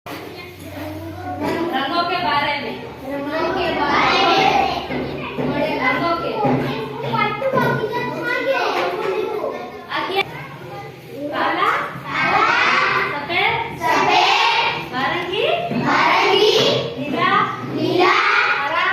रंगों के बारे में। रंगों के बारे में। रंगों के आगे काला, सफेद, नारंगी, नीला, हरा,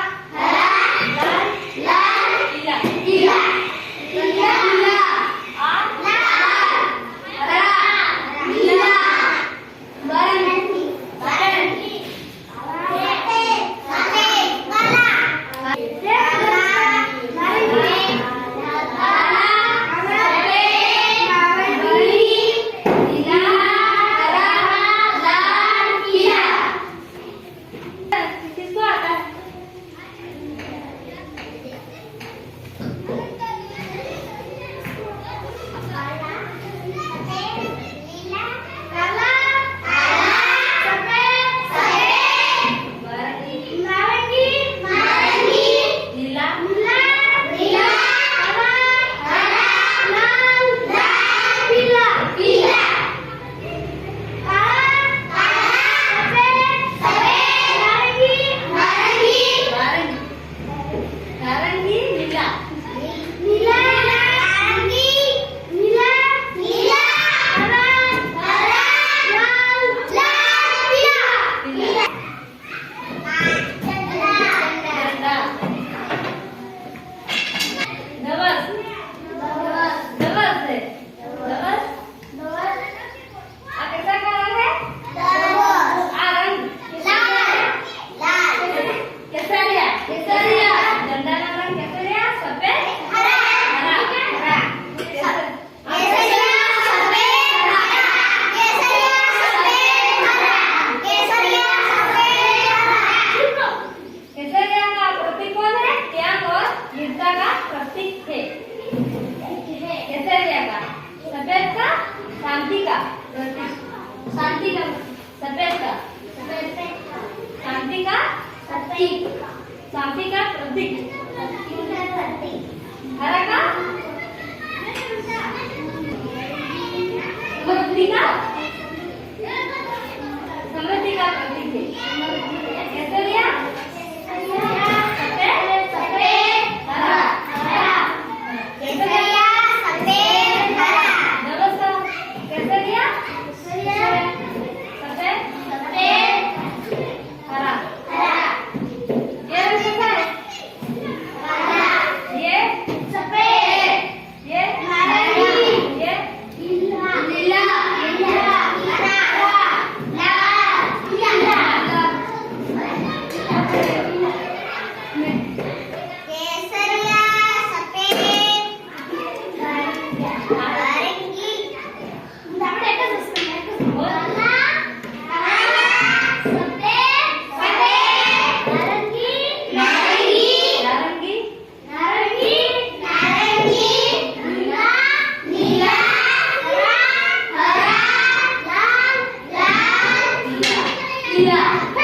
लाल, पीला। किसको आता है? नारंगी, नीला। नवस है। आ कैसा कलर है? आ रंग केसरिया। झंडा का रंग केसरिया, सफेद, हरा। केसरिया का प्रतीक कौन है? त्याग और वीरता का प्रतीक है केसरिया का। सफेद का शांति का प्रतीक। सफेद का शांति का प्रतीक। हरा का समृद्धि का प्रतीक है केसरिया। Yeah.